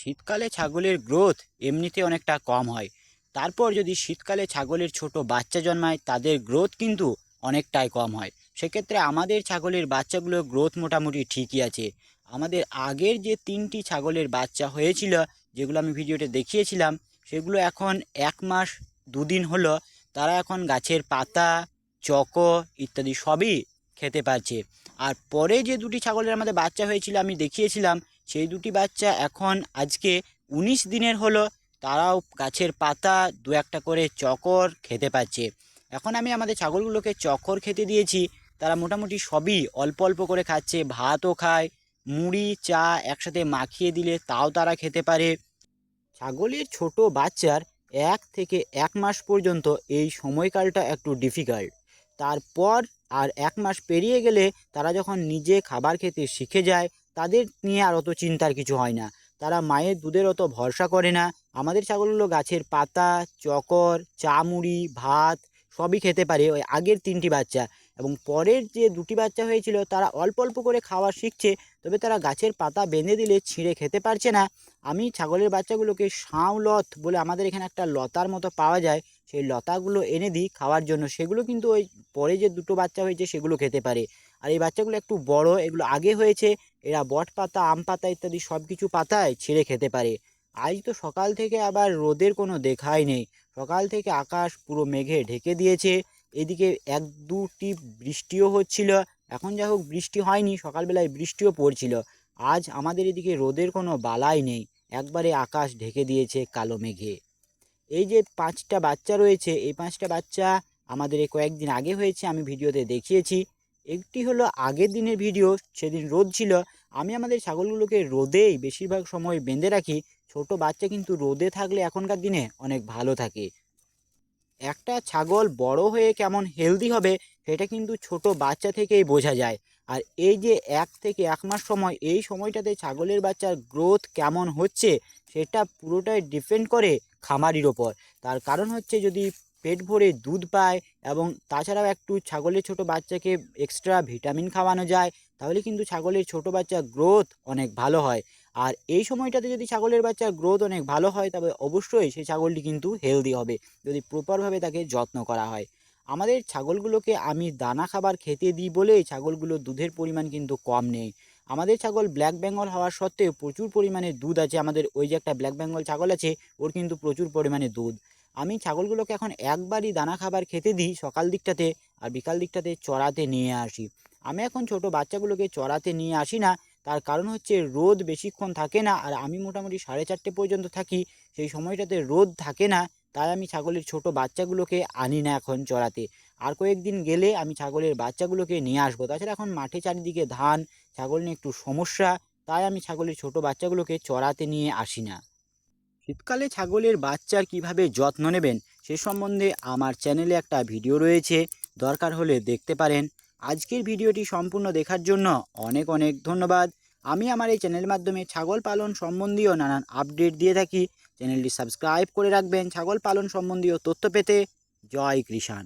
শীতকালে ছাগলের গ্রোথ এমনিতে অনেকটা কম হয়। তারপর যদি শীতকালে ছাগলের ছোট বাচ্চা জন্মায় তাদের গ্রোথ কিন্তু অনেকটাই কম হয়। সেক্ষেত্রে আমাদের ছাগলের বাচ্চাগুলোর গ্রোথ মোটামুটি ঠিকই আছে। আমাদের আগের যে 3টি ছাগলের বাচ্চা হয়েছিল, যেগুলো আমি ভিডিওতে দেখিয়েছিলাম, সেগুলো এখন 1 মাস 2 দিন হলো তারা এখন গাছের পাতা, চকো ইত্যাদি সবই খেতে পারছে। আর পরে যে 2টি ছাগলের আমাদের বাচ্চা হয়েছিল আমি দেখিয়েছিলাম, সেই 2টি বাচ্চা এখন আজকে 19 দিনের হলো তারাও গাছের পাতা 2-1টা করে চকর খেতে পাচ্ছে। এখন আমি আমাদের ছাগলগুলোকে চকর খেতে দিয়েছি, তারা মোটামুটি সবই অল্প অল্প করে খাচ্ছে, ভাতও খায়, মুড়ি চা একসাথে মাখিয়ে দিলে তাও তারা খেতে পারে। ছাগলের ছোট বাচ্চার 1 থেকে 1 মাস পর্যন্ত এই সময়কালটা একটু ডিফিকাল্ট। তারপর আর 1 মাস পেরিয়ে গেলে তারা যখন নিজে খাবার খেতে শিখে যায়, তাদের নিয়ে আর অত চিন্তার কিছু হয় না। তারা মায়ের দুধের অত ভরসা করে না। আমাদের ছাগলগুলো গাছের পাতা, চকর, চা মুড়ি, ভাত সবই খেতে পারে ওই আগের 3টি বাচ্চা। এবং পরের যে 2টি বাচ্চা হয়েছিল তারা অল্প অল্প করে খাওয়া শিখছে, তবে তারা গাছের পাতা বেঁধে দিলে ছিঁড়ে খেতে পারছে না। আমি ছাগলের বাচ্চাগুলোকে শাঁওলত বলে আমাদের এখানে একটা লতার মতো পাওয়া যায়, সেই লতাগুলো এনে দিই খাওয়ার জন্য। সেগুলো কিন্তু ওই পরে যে 2টো বাচ্চা হয়েছে সেগুলো খেতে পারে। আর এই বাচ্চাগুলো একটু বড়, এগুলো আগে হয়েছে, এরা বট পাতা, আম পাতা ইত্যাদি সব কিছু পাতায় ছিঁড়ে খেতে পারে। আজ তো সকাল থেকে আবার রোদের কোনো দেখাই নেই। সকাল থেকে আকাশ পুরো মেঘে ঢেকে দিয়েছে। এদিকে 1-2টি বৃষ্টিও হচ্ছিল। এখন যা হোক বৃষ্টি হয়নি, সকালবেলায় বৃষ্টিও পড়ছিল। আজ আমাদের এদিকে রোদের কোনো বালাই নেই, একবারে আকাশ ঢেকে দিয়েছে কালো মেঘে। এই যে 5টা বাচ্চা রয়েছে, এই 5টা বাচ্চা আমাদের এই কয়েকদিন আগে হয়েছে, আমি ভিডিওতে দেখিয়েছি। একটি হলো আগের দিনের ভিডিও, সেদিন রোদ ছিল। আমি আমাদের ছাগলগুলোকে রোদেই বেশিরভাগ সময় বেঁধে রাখি। ছোট বাচ্চা কিন্তু রোদে থাকলে এখনকার দিনে অনেক ভালো থাকে। একটা ছাগল বড় হয়ে কেমন হেলদি হবে সেটা কিন্তু ছোট বাচ্চা থেকেই বোঝা যায়। আর এই যে 1 থেকে 1 মাস সময়, এই সময়টাতে ছাগলের বাচ্চার গ্রোথ কেমন হচ্ছে সেটা পুরোটাই ডিপেন্ড করে খামারির ওপর। তার কারণ হচ্ছে যদি পেট ভরে দুধ পায় এবং তাছাড়াও একটু ছাগলের ছোট বাচ্চাকে এক্সট্রা ভিটামিন খাওয়ানো যায়, তাহলে কিন্তু ছাগলের ছোট বাচ্চার গ্রোথ অনেক ভালো হয়। আর এই সময়টাতে যদি ছাগলের বাচ্চার গ্রোথ অনেক ভালো হয় তবে অবশ্যই সেই ছাগলটি কিন্তু হেলদি হবে, যদি প্রপারভাবে তাকে যত্ন করা হয়। আমাদের ছাগলগুলোকে আমি দানা খাবার খেতে দিই বলেই ছাগলগুলোর দুধের পরিমাণ কিন্তু কম নেই। আমাদের ছাগল ব্ল্যাক বেঙ্গল হওয়ার সত্ত্বেও প্রচুর পরিমাণে দুধ আছে। আমাদের ওই যে একটা ব্ল্যাক বেঙ্গল ছাগল আছে, ওর কিন্তু প্রচুর পরিমাণে দুধ। আমি ছাগলগুলোকে এখন একবারই দানা খাবার খেতে দিই সকাল দিকটাতে, আর বিকাল দিকটাতে চড়াতে নিয়ে আসি। আমি এখন ছোট বাচ্চাগুলোকে চড়াতে নিয়ে আসি না, তার কারণ হচ্ছে রোদ বেশিক্ষণ থাকে না, আর আমি মোটামুটি 4:30 পর্যন্ত থাকি, সেই সময়টাতে রোদ থাকে না। তাই আমি ছাগলের ছোট বাচ্চাগুলোকে আনি না এখন চড়াতে। আর কয়েকদিন গেলে আমি ছাগলের বাচ্চাগুলোকে নিয়ে আসবো। তাছাড়া এখন মাঠে চারিদিকে ধান, ছাগল নিয়ে একটু সমস্যা, তাই আমি ছাগলের ছোট বাচ্চাগুলোকে চড়াতে নিয়ে আসি না। শীতকালে ছাগলের বাচ্চার কিভাবে যত্ন নেবেন সে সম্বন্ধে আমার চ্যানেলে একটা ভিডিও রয়েছে, দরকার হলে দেখতে পারেন। আজকের ভিডিওটি সম্পূর্ণ দেখার জন্য অনেক অনেক ধন্যবাদ। আমি আমার এই চ্যানেলের মাধ্যমে ছাগল পালন সম্বন্ধীয় নানান আপডেট দিয়ে থাকি। চ্যানেলটি সাবস্ক্রাইব করে রাখবেন ছাগল পালন সম্বন্ধীয় তথ্য পেতে। জয় কৃষাণ।